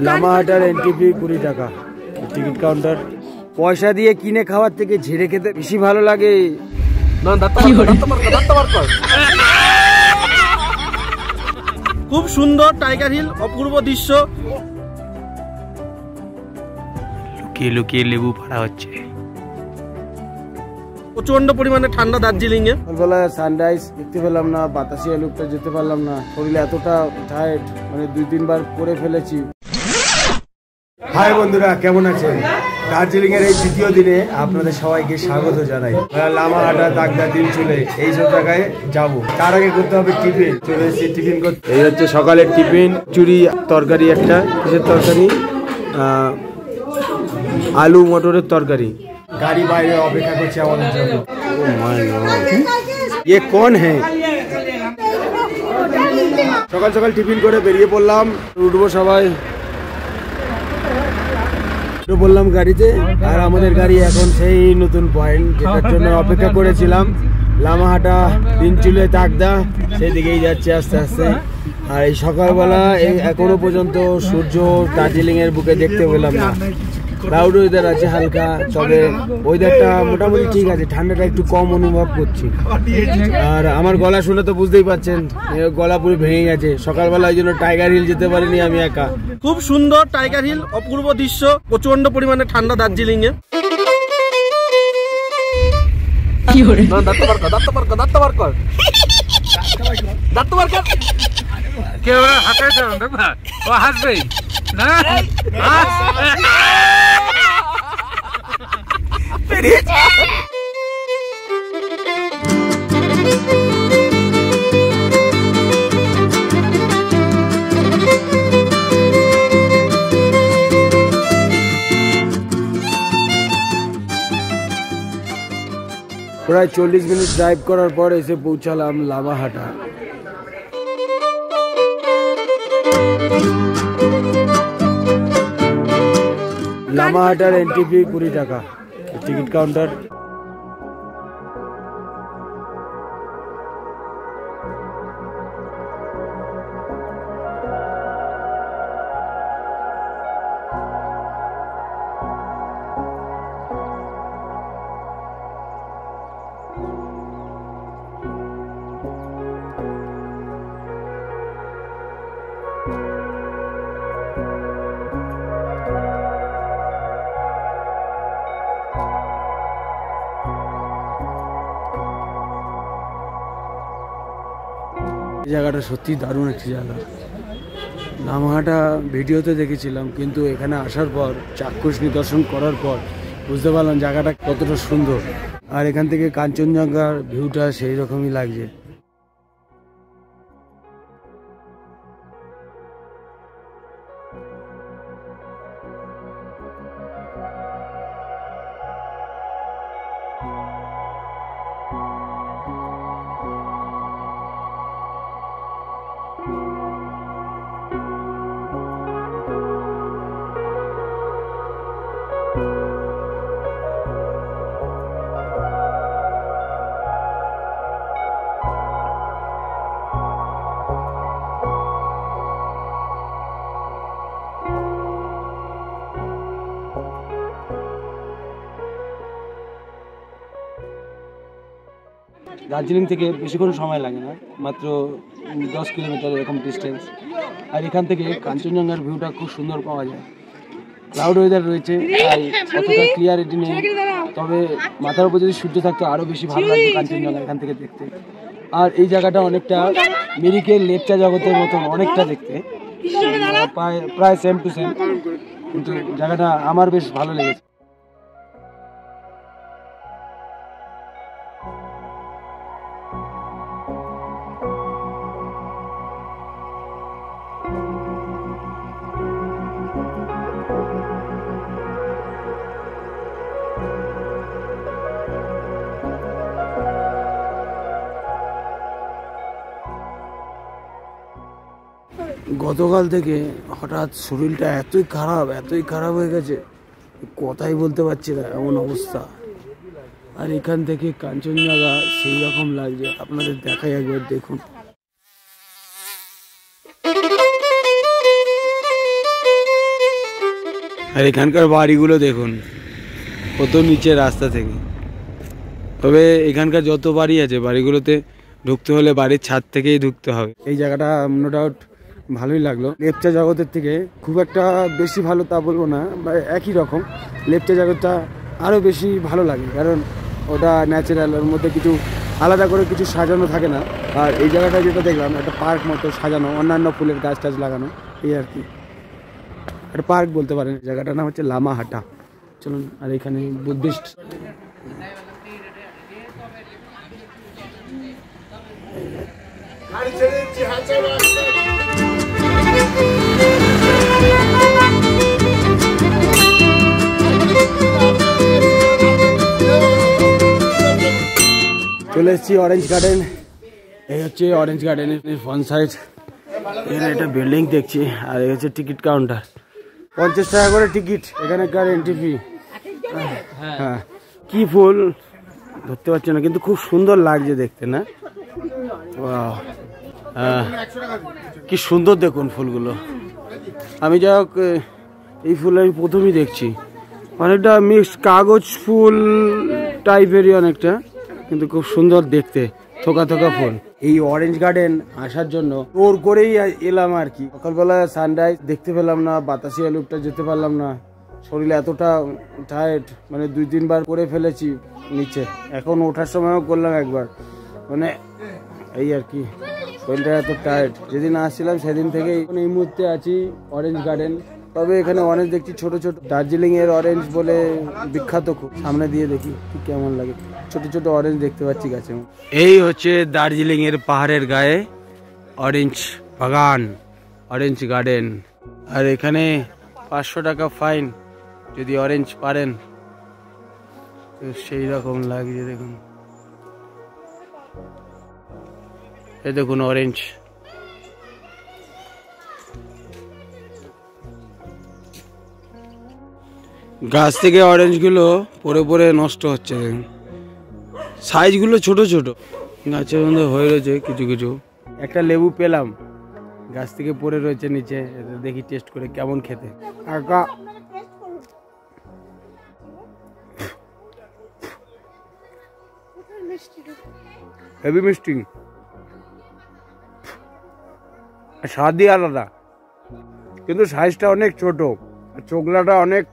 লামাহাটার entry fee 20 টাকা ticket counter. পয়সা দিয়ে কিনে খাওয়ার থেকে ঝেড়ে খেতে বেশি ভালো লাগে। খুব সুন্দর টাইগার হিল, অপূর্ব দৃশ্য। লুকিয়ে লুকিয়ে লেবু ফাড়া হচ্ছে। প্রচন্ড পরিমাণে ঠান্ডা দার্জিলিং এ। সকালবেলা সানরাইজ দেখতে পেলাম না, বাতাসিয়া লুকটা যেতে পারলাম না, শরীরে এতটা টায়ার্ড, মানে 2-3 বার করে ফেলেছি। হাই বন্ধুরা, কেমন আছেন? দার্জিলিং এর এই দ্বিতীয় দিনে আপনাদের সবাইকে স্বাগত জানাই। লামাহাটা, তাকদা, তিনচুলে এইসব জায়গায় যাবো। তার আগে করতে হবে টিফিন। চলে এসেছি টিফিন করতে। এই হচ্ছে সকালের টিফিন। চুরি তরকারি, একটা কিসের তরকারি, আলু মটরের তরকারি। গাড়ি বাইরে অপেক্ষা করছে আমাদের জন্য। ও মাই গড, ये कौन है? সকাল সকাল টিফিন করে বেরিয়ে পড়লাম। উঠবো সবাই, বললাম গাড়িতে। আর আমাদের গাড়ি এখন সেই নতুন পয়েন্ট যেটার জন্য অপেক্ষা করেছিলাম, লামাহাটা, তিনচুলে, তাকদা, সেদিকেই যাচ্ছে আস্তে আস্তে। আর এই সকালবেলা এখনো পর্যন্ত সূর্য দার্জিলিং এর বুকে দেখতে পেলাম না। ক্লাউড ওয়েদার আছে হালকা, তবে ওয়েদারটা মোটামুটি ঠিক আছে, ঠান্ডাটা একটু কম অনুভব করছি। আর আমার গলা শুনে তো বুঝতেই পারছেন, গলা পুরো ভেঙে গেছে। সকালবেলা ওই জন্য টাইগার হিল যেতে পারিনি আমি একা। খুব সুন্দর টাইগার হিল, অপূর্ব দৃশ্য, প্রচন্ড পরিমাণে ঠান্ডা দার্জিলিং এ। কেউ হাসবে ও হাসবেই না। প্রায় 40 মিনিট ড্রাইভ করার পর এসে পৌঁছালাম লামাহাটা। লামাহাটার এন্ট্রি ফি 20 টাকা টিকিট কাউন্টার। জায়গাটা সত্যি দারুণ একটি জায়গা। লামাহাটা ভিডিওতে দেখেছিলাম, কিন্তু এখানে আসার পর, চাক্ষুষ নিদর্শন করার পর বুঝতে পারলাম জায়গাটা কতটা সুন্দর। আর এখান থেকে কাঞ্চনজঙ্ঘার ভিউটা সেই রকমই লাগছে। দার্জিলিং থেকে বেশিক্ষণ সময় লাগে না, মাত্র 10 কিলোমিটার এরকম ডিস্টেন্স। আর এখান থেকে কাঞ্চনজঙ্ঘার ভিউটা খুব সুন্দর পাওয়া যায়। ক্লাউড ওয়েদার রয়েছে, তাই অতটা ক্লিয়ারিটি নেই, তবে মাথার উপর যদি সূর্য থাকতো আরও বেশি ভালো লাগতো কাঞ্চনজঙ্ঘা এখান থেকে দেখতে। আর এই জায়গাটা অনেকটা মিরিকের লেপচা জগতের মতন অনেকটা দেখতে, প্রায় সেম টু সেম, কিন্তু জায়গাটা আমার বেশ ভালো লেগেছে। গতকাল থেকে হঠাৎ শরীরটা এতই খারাপ হয়ে গেছে, কথাই বলতে পারছি না, এমন অবস্থা। আর এখান থেকে কাঞ্চনজঙ্ঘা সেই রকম লাগছে, আপনাদের দেখাই, একবার দেখুন। আর এখানকার বাড়িগুলো দেখুন কত নিচে রাস্তা থেকে। তবে এখানকার যত বাড়ি আছে বাড়িগুলোতে ঢুকতে হলে বাড়ির ছাদ থেকেই ঢুকতে হবে। এই জায়গাটা নো ডাউট ভালোই লাগলো। লেপচা জগতের থেকে খুব একটা বেশি ভালো তা বলবো না, বা একই রকম। লেপচা জগৎটা আরও বেশি ভালো লাগে, কারণ ওটা ন্যাচারাল, ওর মধ্যে কিছু আলাদা করে কিছু সাজানো থাকে না। আর এই জায়গাটা যেটা দেখলাম একটা পার্ক মতো সাজানো, অন্যান্য ফুলের গাছ টাছ লাগানো, এই আর কি একটা পার্ক বলতে পারেন। জায়গাটার নাম হচ্ছে লামাহাটা। চলুন, আর এখানে বুদ্ধিস্ট চলে এসেছি অরেঞ্জ গার্ডেন। এই হচ্ছে অরেঞ্জ গার্ডেনের ফ্রন্ট সাইড। এখানে একটা বিল্ডিং দেখছি, আর এই হচ্ছে টিকিট কাউন্টার। 50 টাকা করে টিকিট এখানকার এন্ট্রি ফি। হ্যাঁ, কি ফুল ধরতে পারছি না, কিন্তু খুব সুন্দর লাগছে দেখতে, না? কি সুন্দর দেখুন ফুলগুলো। আমি যাই হোক, এই ফুল আমি প্রথমেই দেখছি। অনেকটা মিক্সড কাগজ ফুল টাইপেরই অনেকটা, কিন্তু খুব সুন্দর দেখতে, থোকা থোকা ফুল। এই অরেঞ্জ গার্ডেন আসার জন্য ওর করেই এলাম আর কি। সকালবেলা সানরাইজ দেখতে পেলাম না, বাতাসিয়া লুপটা যেতে পারলাম না, শরীরে এতটা টায়ার্ড, মানে 2-3 বার করে ফেলেছি নিচে। এখন ওঠার সময়ও করলাম একবার, মানে এই আর কি, শরীরটা এত টায়ার্ড। যেদিন আসছিলাম সেদিন থেকেই এই মুহূর্তে আছি অরেঞ্জ গার্ডেন। তবে এখানে অরেঞ্জ দেখছি ছোট ছোট, দার্জিলিং এর অরেঞ্জ বলে বিখ্যাত খুব। সামনে দিয়ে দেখি কি কেমন লাগে, ছোট ছোট অরেঞ্জ দেখতে পাচ্ছি গাছে। এই হচ্ছে দার্জিলিং এর পাহাড়ের গায়ে অরেঞ্জ বাগান, অরেঞ্জ গার্ডেন। আর এখানে 500 টাকা ফাইন যদি অরেঞ্জ পারেন। তো সেই রকম লাগছে দেখুন, এই দেখুন অরেঞ্জ। গাছ থেকে অরেঞ্জ গুলো পরে পরে নষ্ট হচ্ছে, দেখুন সাইজ গুলো ছোট ছোট, গাছের মধ্যে হয়ে রয়েছে কিছু কিছু। একটা লেবু পেলাম, গাছ থেকে পড়ে রয়েছে নিচে, দেখি টেস্ট করে কেমন খেতে। কাকা হেভি মিষ্টি, স্বাদই আলাদা, কিন্তু সাইজটা অনেক ছোট, চোখলাটা অনেক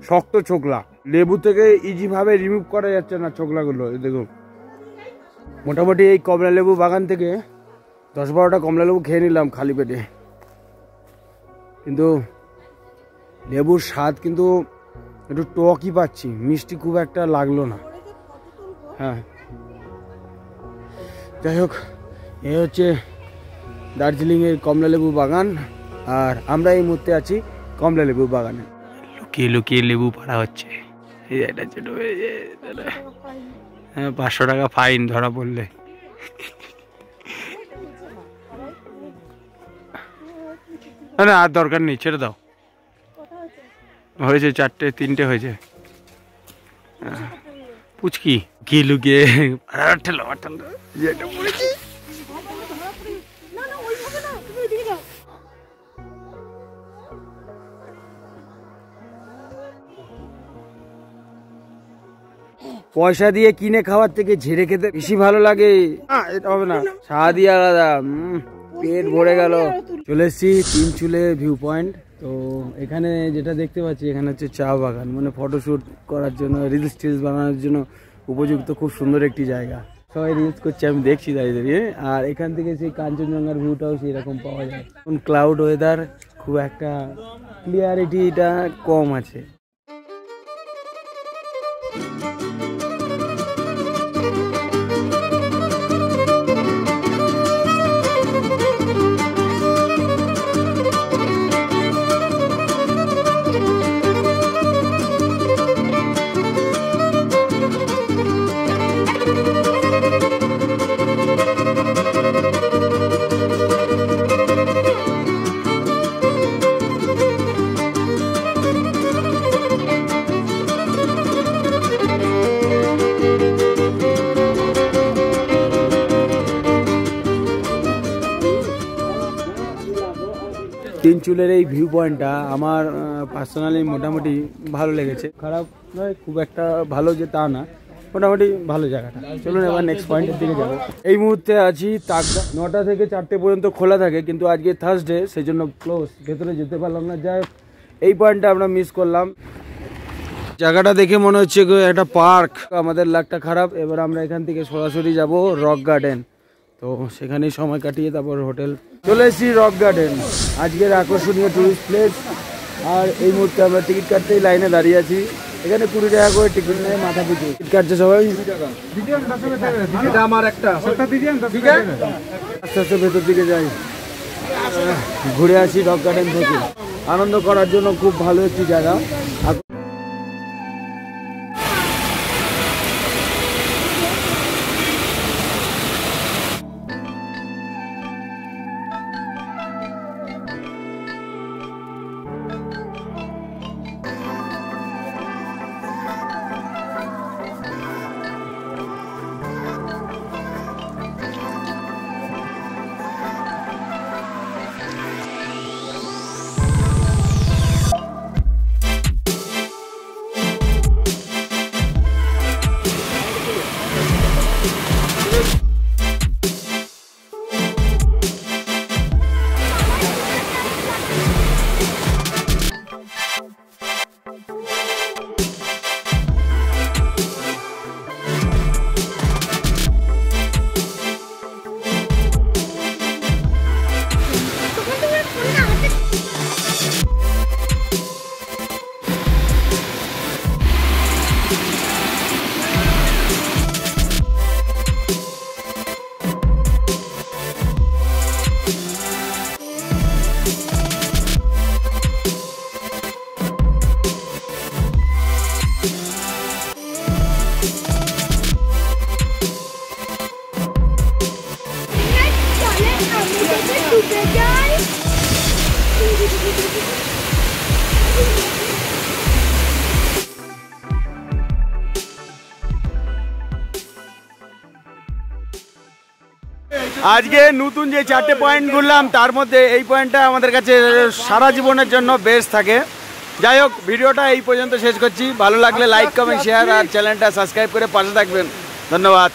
শক্ত চোখলা। লেবু থেকে ইজি ভাবে রিমুভ করা যাচ্ছে না চোখলাগুলো। দেখুন, মোটামুটি এই কমলা লেবু বাগান থেকে 10-12টা কমলা লেবু খেয়ে নিলাম খালি পেটে, কিন্তু লেবুর স্বাদ কিন্তু একটু টকই পাচ্ছি, মিষ্টি খুব একটা লাগলো না। হ্যাঁ, যাই হোক, এ হচ্ছে দার্জিলিং এর কমলা লেবু বাগান। আর আমরা এই মুহূর্তে আছি কমলা লেবু বাগানে। লুকিয়ে লুকিয়ে লেবু পাড়া হচ্ছে। এই একটা ছোট, হ্যাঁ 500 টাকা ফাইন ধরা পড়লে। না আর দরকার নেই, ছেড়ে দাও। হয়েছে 4-3টে হয়েছে। পুচকি কি লুকিয়ে ঠেলো ঠেলো যেটা পড়েছি। পয়সা দিয়ে কিনে খাওয়ার থেকে ঝেড়ে খেতে বেশি ভালো লাগে। এটা হবে না, স্বাদই আলাদা, পেট ভরে গেল। চলে এসেছি তিনচুলে ভিউ পয়েন্ট। তো এখানে যেটা দেখতে পাচ্ছি, এখানে হচ্ছে চা বাগান, মানে ফটোশুট করার জন্য, রিলস টিলস বানানোর জন্য উপযুক্ত খুব সুন্দর একটি জায়গা। সবাই রিলস করছে, আমি দেখছি দাঁড়িয়ে দাঁড়িয়ে। আর এখান থেকে সেই কাঞ্চনজঙ্ঘার ভিউটাও সেই রকম পাওয়া যায়। ক্লাউড ওয়েদার, খুব একটা ক্লিয়ারিটিটা কম আছে। তিনচুলের এই ভিউ পয়েন্টটা আমার পার্সোনালি মোটামুটি ভালো লেগেছে, খারাপ নয় খুব একটা ভালো যে তা না, মোটামুটি ভালো জায়গাটা। চলুন এবার নেক্সট পয়েন্টের দিকে যাবো। এই মুহূর্তে আছি তাকদা, 9টা থেকে 4টে পর্যন্ত খোলা থাকে, কিন্তু আজকে থার্সডে সেই জন্য ক্লোজ, ভেতরে যেতে পারলাম না। যাই হোক এই পয়েন্টটা আমরা মিস করলাম। জায়গাটা দেখে মনে হচ্ছে একটা পার্ক, আমাদের লাকটা খারাপ। এবার আমরা এখান থেকে সরাসরি যাব রক গার্ডেন, তো সেখানেই সময় কাটিয়ে তারপর হোটেল চলে এসেছি। রক গার্ডেন আজকের আকর্ষণীয় টুরিস্ট প্লেস। আর এই মুহূর্তে আমরা টিকিট কাটতেই লাইনে দাঁড়িয়ে আছি। এখানে 20 টাকা করে টিকিট নেয় মাথা পিছু। টিকিট কাটছে সবাই, আস্তে আস্তে ভেতর দিকে যাই, ঘুরে আসি রক গার্ডেন থেকে। আনন্দ করার জন্য খুব ভালো একটি জায়গা। আজকে নতুন যে 4টে পয়েন্ট ঘুরলাম তার মধ্যে এই পয়েন্টটা আমাদের কাছে সারা জীবনের জন্য বেস্ট থাকে। যাই হোক ভিডিওটা এই পর্যন্ত শেষ করছি। ভালো লাগলে লাইক কমেন্ট শেয়ার আর চ্যানেলটা সাবস্ক্রাইব করে পাশে থাকবেন। ধন্যবাদ।